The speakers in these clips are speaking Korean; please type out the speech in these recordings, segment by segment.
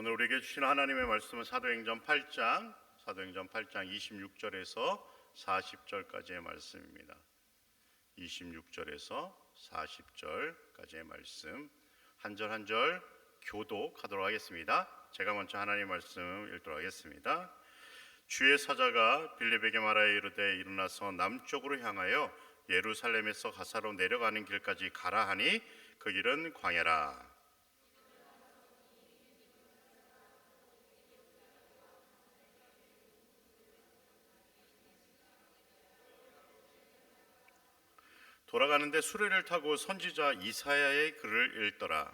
오늘 우리에게 주신 하나님의 말씀은 사도행전 8장 26절에서 40절까지의 말씀입니다. 26절에서 40절까지의 말씀 한 절 한 절 교독하도록 하겠습니다. 제가 먼저 하나님의 말씀 읽도록 하겠습니다. 주의 사자가 빌립에게 말하여 이르되 일어나서 남쪽으로 향하여 예루살렘에서 가사로 내려가는 길까지 가라 하니 그 길은 광야라. 돌아가는데 수레를 타고 선지자 이사야의 글을 읽더라.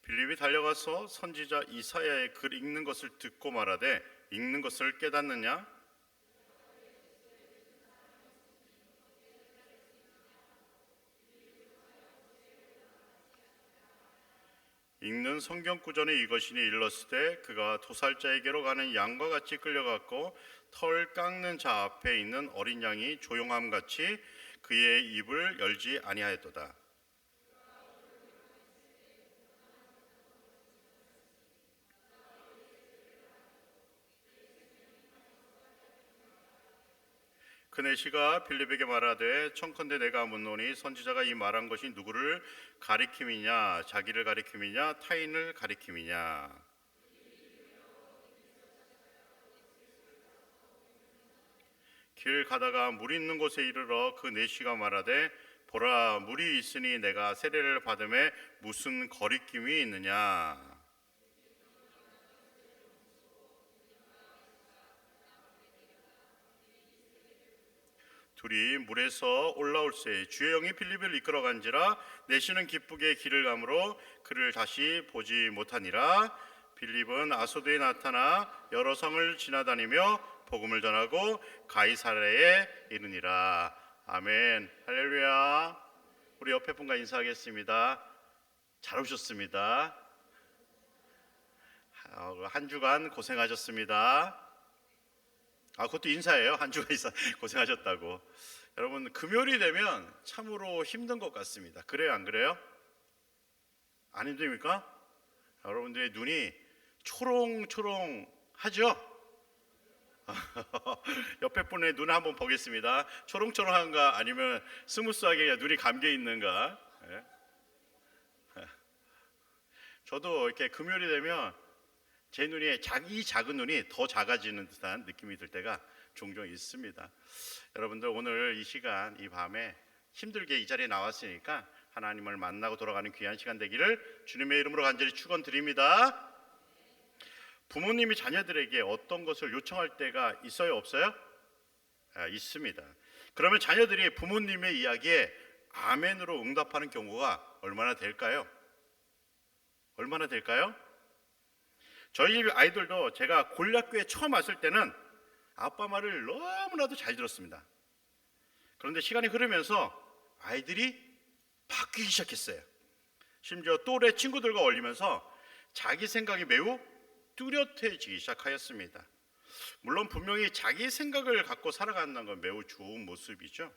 빌립이 달려가서 선지자 이사야의 글 읽는 것을 듣고 말하되 읽는 것을 깨닫느냐? 읽는 성경 구전이 이것이니 일렀으되 그가 도살자에게로 가는 양과 같이 끌려갔고 털 깎는 자 앞에 있는 어린 양이 조용함 같이 그의 입을 열지 아니하였도다. 그네시가 빌립에게 말하되 청컨대 내가 묻노니 선지자가 이 말한 것이 누구를 가리킴이냐, 자기를 가리킴이냐, 타인을 가리킴이냐. 길 가다가 물 있는 곳에 이르러 그 내시가 말하되 보라, 물이 있으니 내가 세례를 받음에 무슨 거리낌이 있느냐. 둘이 물에서 올라올새 주의 영이 빌립을 이끌어간지라 내시는 기쁘게 길을 가므로 그를 다시 보지 못하니라. 빌립은 아소도에 나타나 여러 성을 지나다니며 복음을 전하고 가이사랴에 이르니라. 아멘. 할렐루야. 우리 옆에 분과 인사하겠습니다. 잘 오셨습니다. 한 주간 고생하셨습니다. 그것도 인사예요. 한 주간 고생하셨다고. 여러분, 금요일이 되면 참으로 힘든 것 같습니다. 그래요, 안 그래요? 안 힘듭니까? 여러분들의 눈이 초롱초롱하죠? 옆에 분의 눈을 한번 보겠습니다. 초롱초롱한가 아니면 스무스하게 눈이 감겨 있는가? 네. 저도 이렇게 금요일이 되면 제 눈이 이 작은 눈이 더 작아지는 듯한 느낌이 들 때가 종종 있습니다. 여러분들 오늘 이 시간 이 밤에 힘들게 이 자리에 나왔으니까 하나님을 만나고 돌아가는 귀한 시간 되기를 주님의 이름으로 간절히 축원드립니다. 부모님이 자녀들에게 어떤 것을 요청할 때가 있어요, 없어요? 있습니다. 그러면 자녀들이 부모님의 이야기에 아멘으로 응답하는 경우가 얼마나 될까요? 얼마나 될까요? 저희 집 아이들도 제가 곤략교에 처음 왔을 때는 아빠 말을 너무나도 잘 들었습니다. 그런데 시간이 흐르면서 아이들이 바뀌기 시작했어요. 심지어 또래 친구들과 어울리면서 자기 생각이 매우 뚜렷해지기 시작하였습니다. 물론 분명히 자기 생각을 갖고 살아가는 건 매우 좋은 모습이죠.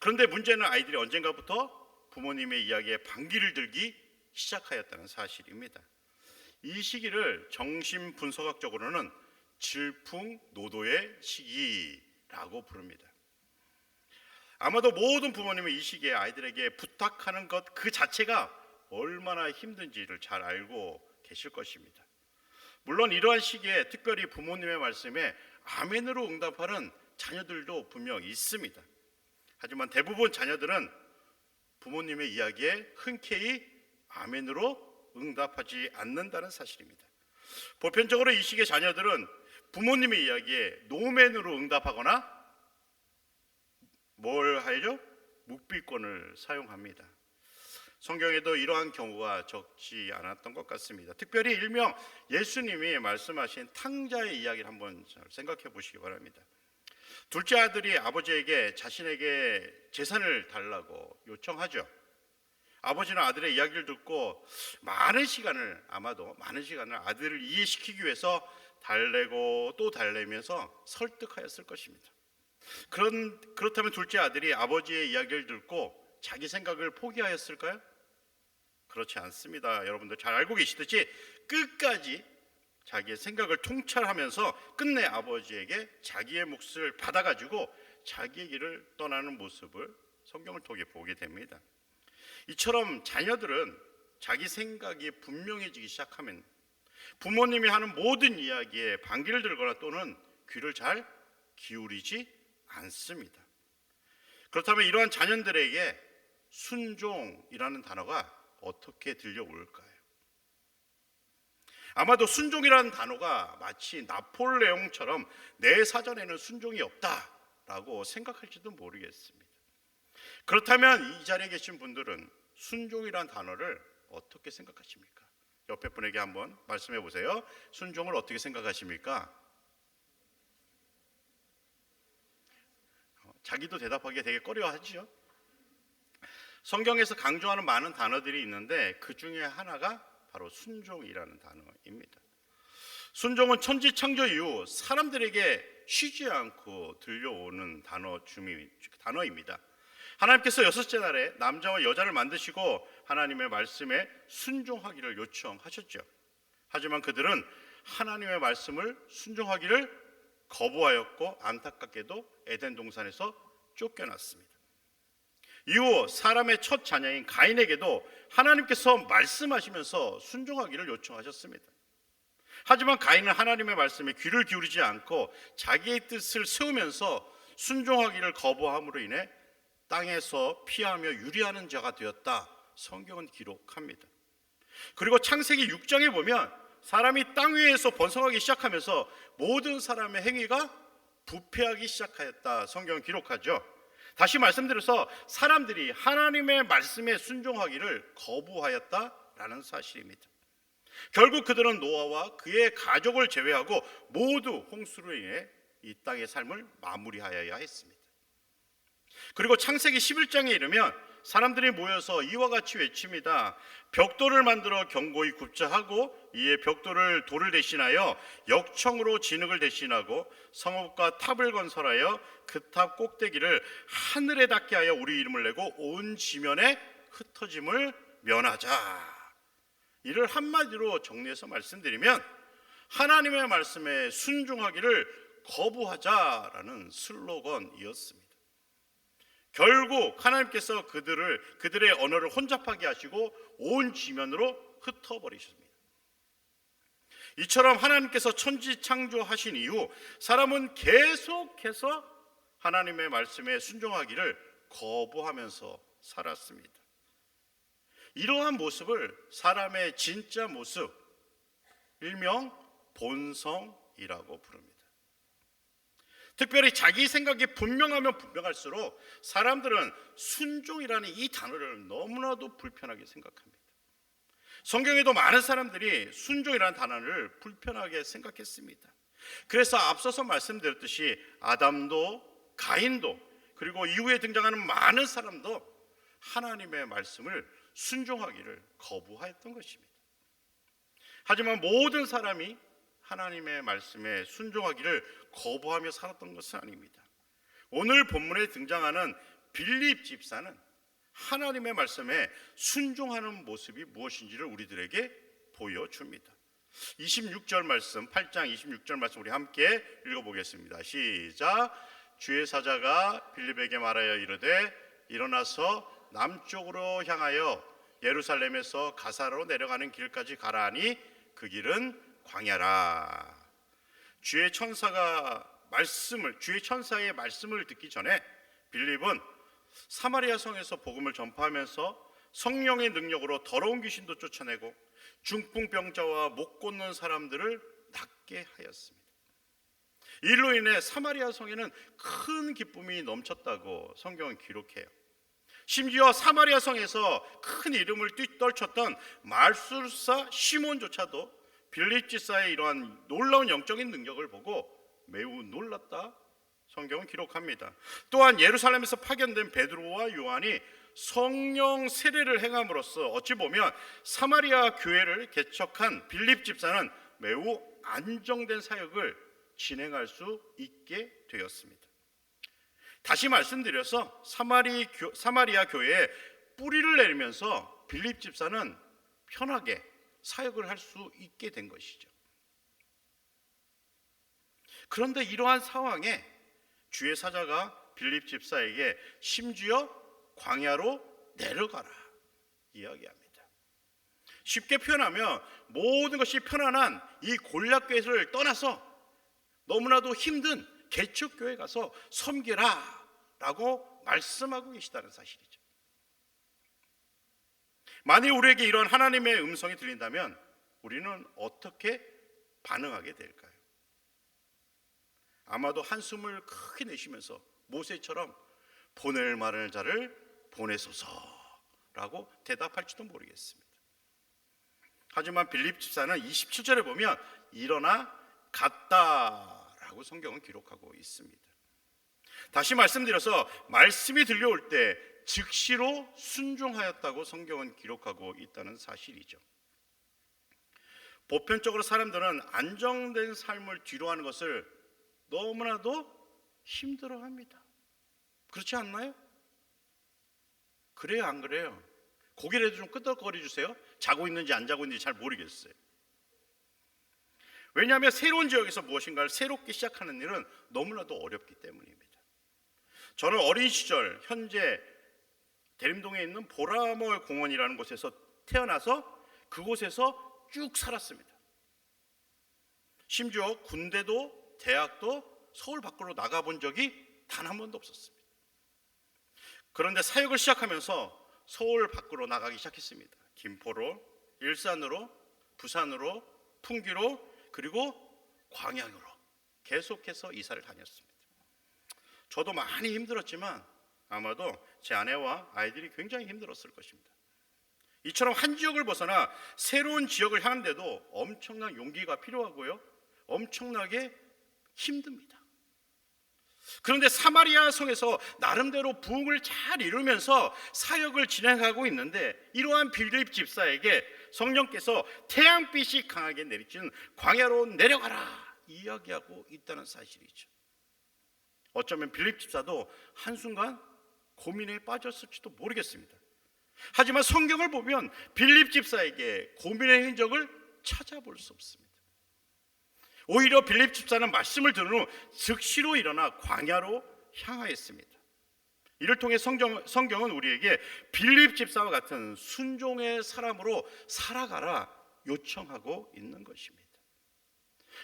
그런데 문제는 아이들이 언젠가부터 부모님의 이야기에 반기를 들기 시작하였다는 사실입니다. 이 시기를 정신분석학적으로는 질풍노도의 시기라고 부릅니다. 아마도 모든 부모님은 이 시기에 아이들에게 부탁하는 것 그 자체가 얼마나 힘든지를 잘 알고 계실 것입니다. 물론 이러한 시기에 특별히 부모님의 말씀에 아멘으로 응답하는 자녀들도 분명 있습니다. 하지만 대부분 자녀들은 부모님의 이야기에 흔쾌히 아멘으로 응답하지 않는다는 사실입니다. 보편적으로 이 시기의 자녀들은 부모님의 이야기에 노멘으로 응답하거나 뭘 하죠? 묵비권을 사용합니다. 성경에도 이러한 경우가 적지 않았던 것 같습니다. 특별히 일명 예수님이 말씀하신 탕자의 이야기를 한번 생각해 보시기 바랍니다. 둘째 아들이 아버지에게 자신에게 재산을 달라고 요청하죠. 아버지는 아들의 이야기를 듣고 아마도 많은 시간을 아들을 이해시키기 위해서 달래고 또 달래면서 설득하였을 것입니다. 그렇다면 둘째 아들이 아버지의 이야기를 듣고 자기 생각을 포기하였을까요? 그렇지 않습니다. 여러분들 잘 알고 계시듯이 끝까지 자기의 생각을 통찰하면서 끝내 아버지에게 자기의 몫을 받아가지고 자기의 길을 떠나는 모습을 성경을 통해 보게 됩니다. 이처럼 자녀들은 자기 생각이 분명해지기 시작하면 부모님이 하는 모든 이야기에 반기를 들거나 또는 귀를 잘 기울이지 않습니다. 그렇다면 이러한 자녀들에게 순종이라는 단어가 어떻게 들려올까요? 아마도 순종이라는 단어가 마치 나폴레옹처럼 내 사전에는 순종이 없다라고 생각할지도 모르겠습니다. 그렇다면 이 자리에 계신 분들은 순종이라는 단어를 어떻게 생각하십니까? 옆에 분에게 한번 말씀해 보세요. 순종을 어떻게 생각하십니까? 자기도 대답하기가 되게 꺼려하죠. 성경에서 강조하는 많은 단어들이 있는데 그 중에 하나가 바로 순종이라는 단어입니다. 순종은 천지 창조 이후 사람들에게 쉬지 않고 들려오는 단어입니다. 하나님께서 여섯째 날에 남자와 여자를 만드시고 하나님의 말씀에 순종하기를 요청하셨죠. 하지만 그들은 하나님의 말씀을 순종하기를 거부하였고 안타깝게도 에덴 동산에서 쫓겨났습니다. 이후 사람의 첫 자녀인 가인에게도 하나님께서 말씀하시면서 순종하기를 요청하셨습니다. 하지만 가인은 하나님의 말씀에 귀를 기울이지 않고 자기의 뜻을 세우면서 순종하기를 거부함으로 인해 땅에서 피하며 유리하는 자가 되었다. 성경은 기록합니다. 그리고 창세기 6장에 보면 사람이 땅 위에서 번성하기 시작하면서 모든 사람의 행위가 부패하기 시작하였다. 성경은 기록하죠. 다시 말씀드려서 사람들이 하나님의 말씀에 순종하기를 거부하였다라는 사실입니다. 결국 그들은 노아와 그의 가족을 제외하고 모두 홍수로 인해 이 땅의 삶을 마무리하여야 했습니다. 그리고 창세기 11장에 이르면 사람들이 모여서 이와 같이 외칩니다. 벽돌을 만들어 견고히 굽자 하고 이에 벽돌을 돌을 대신하여 역청으로 진흙을 대신하고 성읍과 탑을 건설하여 그 탑 꼭대기를 하늘에 닿게 하여 우리 이름을 내고 온 지면에 흩어짐을 면하자. 이를 한마디로 정리해서 말씀드리면 하나님의 말씀에 순종하기를 거부하자라는 슬로건이었습니다. 결국 하나님께서 그들의 언어를 혼잡하게 하시고 온 지면으로 흩어버리셨습니다. 이처럼 하나님께서 천지 창조하신 이후 사람은 계속해서 하나님의 말씀에 순종하기를 거부하면서 살았습니다. 이러한 모습을 사람의 진짜 모습, 일명 본성이라고 부릅니다. 특별히 자기 생각이 분명하면 분명할수록 사람들은 순종이라는 이 단어를 너무나도 불편하게 생각합니다. 성경에도 많은 사람들이 순종이라는 단어를 불편하게 생각했습니다. 그래서 앞서서 말씀드렸듯이 아담도 가인도 그리고 이후에 등장하는 많은 사람도 하나님의 말씀을 순종하기를 거부하였던 것입니다. 하지만 모든 사람이 하나님의 말씀에 순종하기를 거부하며 살았던 것은 아닙니다. 오늘 본문에 등장하는 빌립 집사는 하나님의 말씀에 순종하는 모습이 무엇인지를 우리들에게 보여줍니다. 26절 말씀, 8장 26절 말씀 우리 함께 읽어보겠습니다. 시작. 주의 사자가 빌립에게 말하여 이르되 일어나서 남쪽으로 향하여 예루살렘에서 가사로 내려가는 길까지 가라 하니 그 길은 광야라. 주의 천사의 말씀을 듣기 전에 빌립은 사마리아 성에서 복음을 전파하면서 성령의 능력으로 더러운 귀신도 쫓아내고 중풍병자와 못 걷는 사람들을 낫게 하였습니다. 일로 인해 사마리아 성에는 큰 기쁨이 넘쳤다고 성경은 기록해요. 심지어 사마리아 성에서 큰 이름을 떨쳤던 말술사 시몬조차도 빌립 집사의 이러한 놀라운 영적인 능력을 보고 매우 놀랐다 성경은 기록합니다. 또한 예루살렘에서 파견된 베드로와 요한이 성령 세례를 행함으로써 어찌 보면 사마리아 교회를 개척한 빌립 집사는 매우 안정된 사역을 진행할 수 있게 되었습니다. 다시 말씀드려서 사마리아 교회에 뿌리를 내리면서 빌립 집사는 편하게 사역을 할 수 있게 된 것이죠. 그런데 이러한 상황에 주의 사자가 빌립 집사에게 심지어 광야로 내려가라 이야기합니다. 쉽게 표현하면 모든 것이 편안한 이 골략교회를 떠나서 너무나도 힘든 개척교회 가서 섬기라 라고 말씀하고 계시다는 사실이죠. 만일 우리에게 이런 하나님의 음성이 들린다면 우리는 어떻게 반응하게 될까요? 아마도 한숨을 크게 내쉬면서 모세처럼 보낼 만한 자를 보내소서라고 대답할지도 모르겠습니다. 하지만 빌립 집사는 27절에 보면 일어나 갔다라고 성경은 기록하고 있습니다. 다시 말씀드려서 말씀이 들려올 때 즉시로 순종하였다고 성경은 기록하고 있다는 사실이죠. 보편적으로 사람들은 안정된 삶을 뒤로하는 것을 너무나도 힘들어합니다. 그렇지 않나요? 그래요, 안 그래요? 고개라도 좀 끄덕거려 주세요. 자고 있는지 안 자고 있는지 잘 모르겠어요. 왜냐하면 새로운 지역에서 무엇인가를 새롭게 시작하는 일은 너무나도 어렵기 때문입니다. 저는 어린 시절 현재 대림동에 있는 보라몰 공원이라는 곳에서 태어나서 그곳에서 쭉 살았습니다. 심지어 군대도 대학도 서울 밖으로 나가본 적이 단 한 번도 없었습니다. 그런데 사역을 시작하면서 서울 밖으로 나가기 시작했습니다. 김포로, 일산으로, 부산으로, 풍기로, 그리고 광양으로 계속해서 이사를 다녔습니다. 저도 많이 힘들었지만 아마도 제 아내와 아이들이 굉장히 힘들었을 것입니다. 이처럼 한 지역을 벗어나 새로운 지역을 향하는데도 엄청난 용기가 필요하고요, 엄청나게 힘듭니다. 그런데 사마리아 성에서 나름대로 부흥을 잘 이루면서 사역을 진행하고 있는데 이러한 빌립 집사에게 성령께서 태양빛이 강하게 내리치는 광야로 내려가라 이야기하고 있다는 사실이죠. 어쩌면 빌립 집사도 한순간 고민에 빠졌을지도 모르겠습니다. 하지만 성경을 보면 빌립 집사에게 고민의 흔적을 찾아볼 수 없습니다. 오히려 빌립 집사는 말씀을 들은 후 즉시로 일어나 광야로 향하였습니다. 이를 통해 성경은 우리에게 빌립 집사와 같은 순종의 사람으로 살아가라 요청하고 있는 것입니다.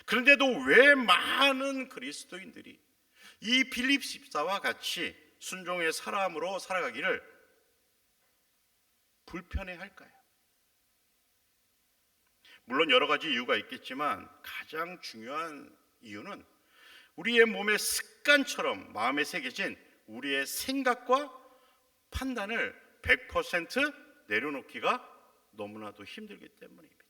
그런데도 왜 많은 그리스도인들이 이 빌립 집사와 같이 순종의 사람으로 살아가기를 불편해할까요? 물론 여러 가지 이유가 있겠지만 가장 중요한 이유는 우리의 몸의 습관처럼 마음에 새겨진 우리의 생각과 판단을 100% 내려놓기가 너무나도 힘들기 때문입니다.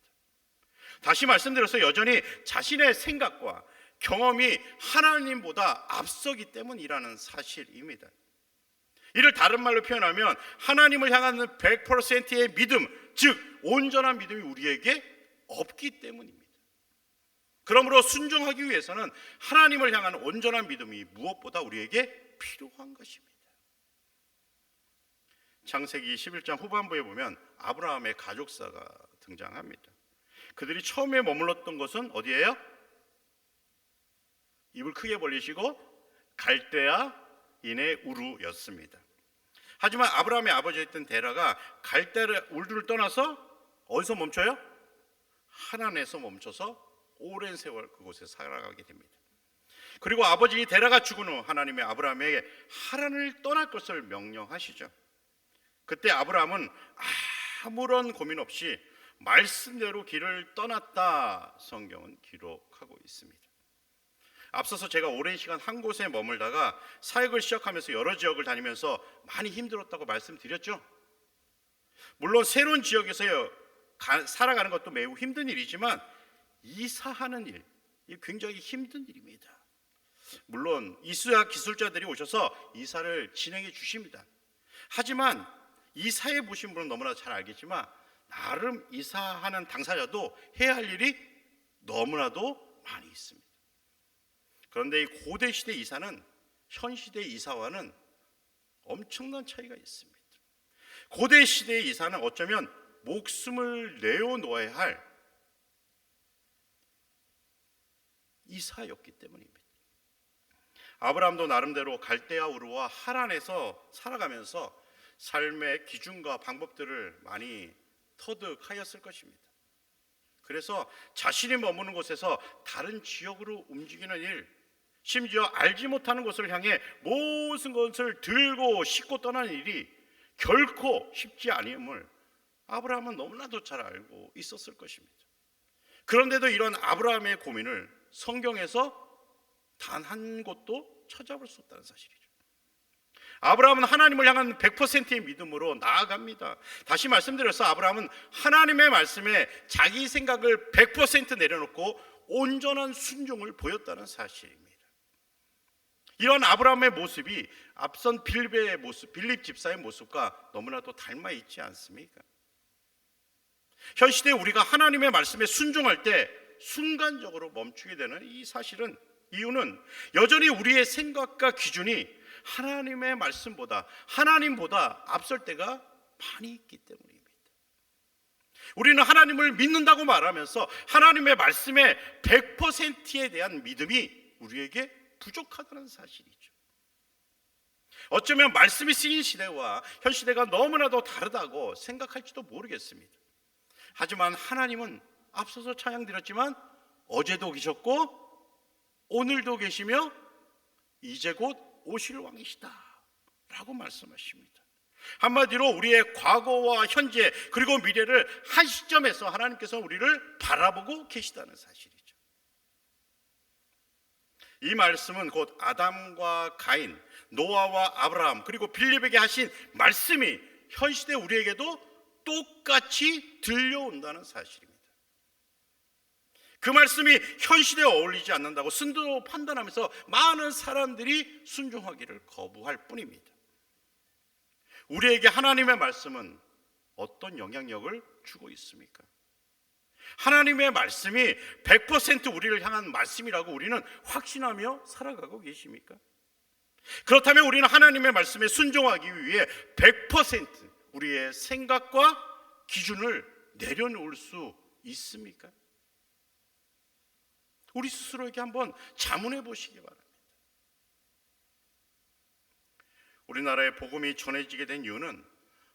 다시 말씀드려서 여전히 자신의 생각과 경험이 하나님보다 앞서기 때문이라는 사실입니다. 이를 다른 말로 표현하면 하나님을 향하는 100%의 믿음, 즉 온전한 믿음이 우리에게 없기 때문입니다. 그러므로 순종하기 위해서는 하나님을 향한 온전한 믿음이 무엇보다 우리에게 필요한 것입니다. 창세기 11장 후반부에 보면 아브라함의 가족사가 등장합니다. 그들이 처음에 머물렀던 곳은 어디예요? 입을 크게 벌리시고 갈대아인의 우르였습니다. 하지만 아브라함의 아버지였던 데라가 갈대아 우르를 떠나서 어디서 멈춰요? 하란에서 멈춰서 오랜 세월 그곳에 살아가게 됩니다. 그리고 아버지 데라가 죽은 후 하나님의 아브라함에게 하란을 떠날 것을 명령하시죠. 그때 아브라함은 아무런 고민 없이 말씀대로 길을 떠났다 성경은 기록하고 있습니다. 앞서서 제가 오랜 시간 한 곳에 머물다가 사역을 시작하면서 여러 지역을 다니면서 많이 힘들었다고 말씀드렸죠. 물론 새로운 지역에서 살아가는 것도 매우 힘든 일이지만 이사하는 일, 이게 굉장히 힘든 일입니다. 물론 이사 기술자들이 오셔서 이사를 진행해 주십니다. 하지만 이사해 보신 분은 너무나 잘 알겠지만 나름 이사하는 당사자도 해야 할 일이 너무나도 많이 있습니다. 그런데 이 고대 시대 이사는 현 시대 이사와는 엄청난 차이가 있습니다. 고대 시대의 이사는 어쩌면 목숨을 내어놓아야 할 이사였기 때문입니다. 아브라함도 나름대로 갈대아 우르와 하란에서 살아가면서 삶의 기준과 방법들을 많이 터득하였을 것입니다. 그래서 자신이 머무는 곳에서 다른 지역으로 움직이는 일, 심지어 알지 못하는 곳을 향해 모든 것을 들고 싣고 떠나는 일이 결코 쉽지 아니함을 아브라함은 너무나도 잘 알고 있었을 것입니다. 그런데도 이런 아브라함의 고민을 성경에서 단 한 곳도 찾아볼 수 없다는 사실이죠. 아브라함은 하나님을 향한 100%의 믿음으로 나아갑니다. 다시 말씀드려서 아브라함은 하나님의 말씀에 자기 생각을 100% 내려놓고 온전한 순종을 보였다는 사실입니다. 이런 아브라함의 모습이 앞선 빌립의 모습, 빌립 집사의 모습과 너무나도 닮아 있지 않습니까? 현 시대에 우리가 하나님의 말씀에 순종할 때 순간적으로 멈추게 되는 이 사실은, 이유는 여전히 우리의 생각과 기준이 하나님의 말씀보다, 하나님보다 앞설 때가 많이 있기 때문입니다. 우리는 하나님을 믿는다고 말하면서 하나님의 말씀의 100%에 대한 믿음이 우리에게 부족하다는 사실이죠. 어쩌면 말씀이 쓰인 시대와 현 시대가 너무나도 다르다고 생각할지도 모르겠습니다. 하지만 하나님은 앞서서 찬양드렸지만 어제도 계셨고 오늘도 계시며 이제 곧 오실 왕이시다 라고 말씀하십니다. 한마디로 우리의 과거와 현재 그리고 미래를 한 시점에서 하나님께서 우리를 바라보고 계시다는 사실이죠. 이 말씀은 곧 아담과 가인, 노아와 아브라함 그리고 빌립에게 하신 말씀이 현 시대 우리에게도 똑같이 들려온다는 사실입니다. 그 말씀이 현 시대에 어울리지 않는다고 순도로 판단하면서 많은 사람들이 순종하기를 거부할 뿐입니다. 우리에게 하나님의 말씀은 어떤 영향력을 주고 있습니까? 하나님의 말씀이 100% 우리를 향한 말씀이라고 우리는 확신하며 살아가고 계십니까? 그렇다면 우리는 하나님의 말씀에 순종하기 위해 100% 우리의 생각과 기준을 내려놓을 수 있습니까? 우리 스스로에게 한번 자문해 보시기 바랍니다. 우리나라에 복음이 전해지게 된 이유는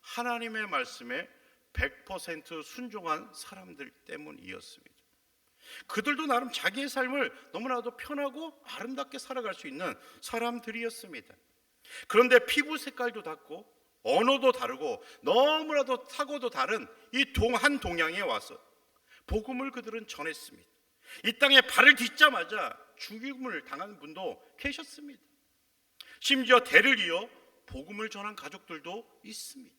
하나님의 말씀에 100% 순종한 사람들 때문이었습니다. 그들도 나름 자기의 삶을 너무나도 편하고 아름답게 살아갈 수 있는 사람들이었습니다. 그런데 피부 색깔도 같고 언어도 다르고 너무나도 사고도 다른 이 한 동양에 와서 복음을 그들은 전했습니다. 이 땅에 발을 딛자마자 죽임을 당한 분도 계셨습니다. 심지어 대를 이어 복음을 전한 가족들도 있습니다.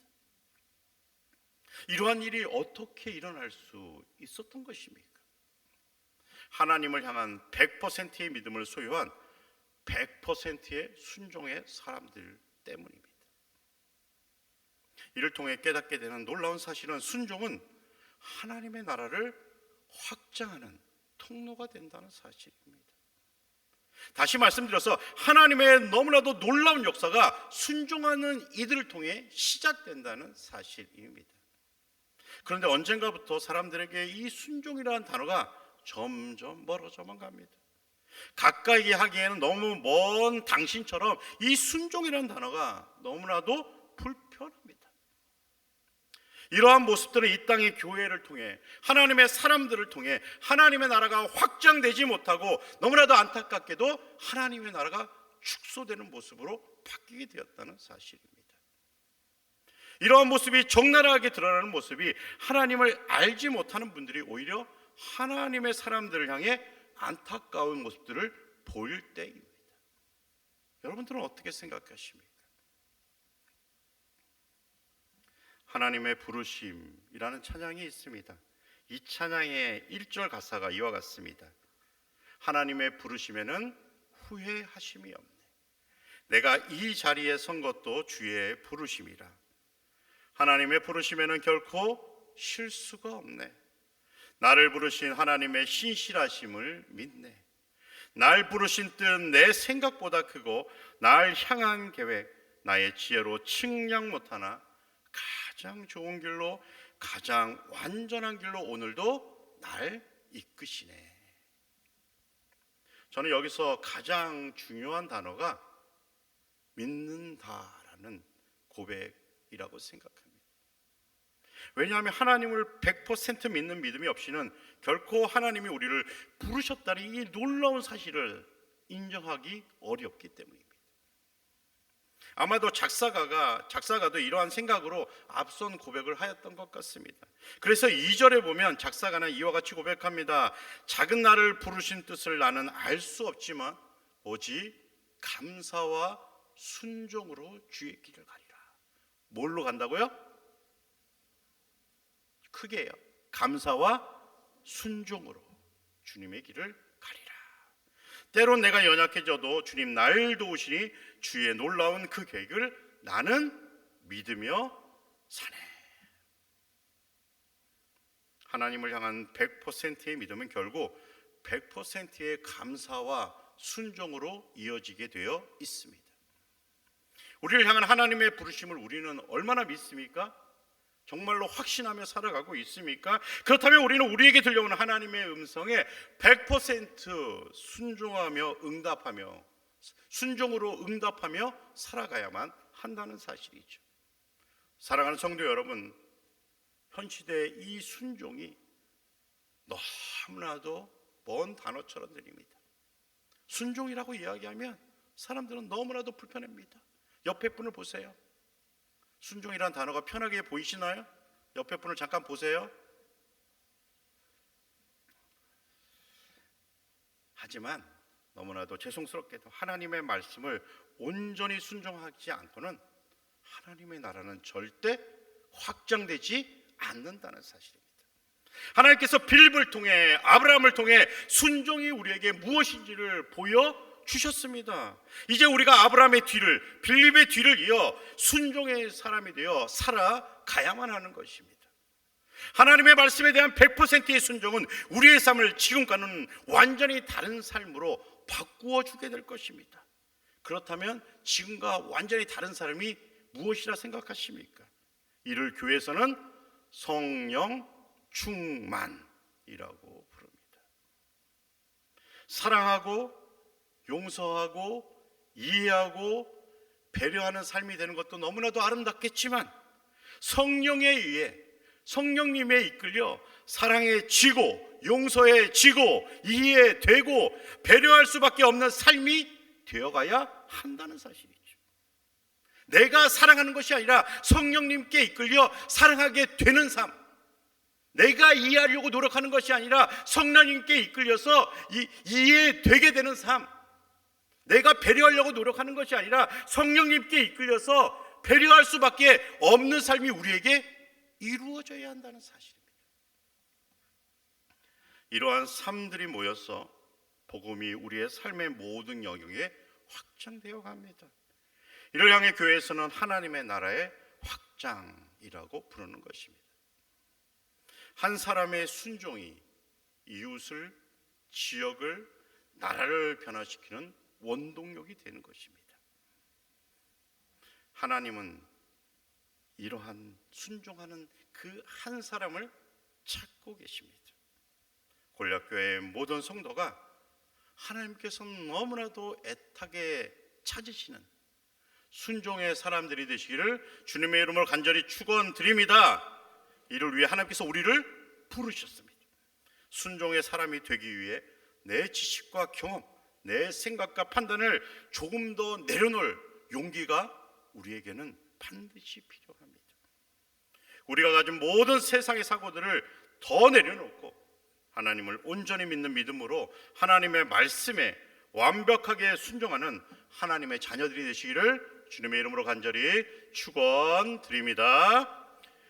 이러한 일이 어떻게 일어날 수 있었던 것입니까? 하나님을 향한 100%의 믿음을 소유한 100%의 순종의 사람들 때문입니다. 이를 통해 깨닫게 되는 놀라운 사실은 순종은 하나님의 나라를 확장하는 통로가 된다는 사실입니다. 다시 말씀드려서 하나님의 너무나도 놀라운 역사가 순종하는 이들을 통해 시작된다는 사실입니다. 그런데 언젠가부터 사람들에게 이 순종이라는 단어가 점점 멀어져만 갑니다. 가까이 하기에는 너무 먼 당신처럼 이 순종이라는 단어가 너무나도 불편합니다. 이러한 모습들은 이 땅의 교회를 통해 하나님의 사람들을 통해 하나님의 나라가 확장되지 못하고 너무나도 안타깝게도 하나님의 나라가 축소되는 모습으로 바뀌게 되었다는 사실입니다. 이러한 모습이 적나라하게 드러나는 모습이 하나님을 알지 못하는 분들이 오히려 하나님의 사람들을 향해 안타까운 모습들을 보일 때입니다. 여러분들은 어떻게 생각하십니까? 하나님의 부르심이라는 찬양이 있습니다. 이 찬양의 1절 가사가 이와 같습니다. 하나님의 부르심에는 후회하심이 없네. 내가 이 자리에 선 것도 주의 부르심이라. 하나님의 부르심에는 결코 실수가 없네. 나를 부르신 하나님의 신실하심을 믿네. 날 부르신 뜻 내 생각보다 크고 날 향한 계획 나의 지혜로 측량 못하나 가장 좋은 길로 가장 완전한 길로 오늘도 날 이끄시네. 저는 여기서 가장 중요한 단어가 믿는다라는 고백이라고 생각합니다. 왜냐하면 하나님을 100% 믿는 믿음이 없이는 결코 하나님이 우리를 부르셨다는 이 놀라운 사실을 인정하기 어렵기 때문입니다. 아마도 작사가도 이러한 생각으로 앞선 고백을 하였던 것 같습니다. 그래서 2절에 보면 작사가는 이와 같이 고백합니다. 작은 나를 부르신 뜻을 나는 알 수 없지만 오직 감사와 순종으로 주의 길을 가리라. 뭘로 간다고요? 크게 해요. 감사와 순종으로 주님의 길을 가리라. 때론 내가 연약해져도 주님 날 도우시니 주의 놀라운 그 계획을 나는 믿으며 사네. 하나님을 향한 100%의 믿음은 결국 100%의 감사와 순종으로 이어지게 되어 있습니다. 우리를 향한 하나님의 부르심을 우리는 얼마나 믿습니까? 정말로 확신하며 살아가고 있습니까? 그렇다면 우리는 우리에게 들려오는 하나님의 음성에 100% 순종으로 응답하며 살아가야만 한다는 사실이죠. 사랑하는 성도 여러분, 현 시대의 이 순종이 너무나도 먼 단어처럼 들립니다. 순종이라고 이야기하면 사람들은 너무나도 불편합니다. 옆에 분을 보세요. 순종이라는 단어가 편하게 보이시나요? 옆에 분을 잠깐 보세요. 하지만 너무나도 죄송스럽게도 하나님의 말씀을 온전히 순종하지 않고는 하나님의 나라는 절대 확장되지 않는다는 사실입니다. 하나님께서 빌립을 통해 아브라함을 통해 순종이 우리에게 무엇인지를 보여주셨습니다. 이제 우리가 아브라함의 뒤를 빌립의 뒤를 이어 순종의 사람이 되어 살아가야만 하는 것입니다. 하나님의 말씀에 대한 100%의 순종은 우리의 삶을 지금과는 완전히 다른 삶으로 바꾸어 주게 될 것입니다. 그렇다면 지금과 완전히 다른 삶이 무엇이라 생각하십니까? 이를 교회에서는 성령 충만이라고 부릅니다. 사랑하고 용서하고 이해하고 배려하는 삶이 되는 것도 너무나도 아름답겠지만 성령에 의해 성령님에 이끌려 사랑에 지고 용서에 지고 이해에 되고 배려할 수밖에 없는 삶이 되어가야 한다는 사실이죠. 내가 사랑하는 것이 아니라 성령님께 이끌려 사랑하게 되는 삶, 내가 이해하려고 노력하는 것이 아니라 성령님께 이끌려서 이해되게 되는 삶, 내가 배려하려고 노력하는 것이 아니라 성령님께 이끌려서 배려할 수밖에 없는 삶이 우리에게 이루어져야 한다는 사실입니다. 이러한 삶들이 모여서 복음이 우리의 삶의 모든 영역에 확장되어 갑니다. 이를 향해 교회에서는 하나님의 나라의 확장이라고 부르는 것입니다. 한 사람의 순종이 이웃을, 지역을, 나라를 변화시키는 원동력이 되는 것입니다. 하나님은 이러한 순종하는 그 한 사람을 찾고 계십니다. 골략교회의 모든 성도가 하나님께서 너무나도 애타게 찾으시는 순종의 사람들이 되시기를 주님의 이름으로 간절히 축원드립니다. 이를 위해 하나님께서 우리를 부르셨습니다. 순종의 사람이 되기 위해 내 지식과 경험, 내 생각과 판단을 조금 더 내려놓을 용기가 우리에게는 반드시 필요합니다. 우리가 가진 모든 세상의 사고들을 더 내려놓고 하나님을 온전히 믿는 믿음으로 하나님의 말씀에 완벽하게 순종하는 하나님의 자녀들이 되시기를 주님의 이름으로 간절히 축원드립니다.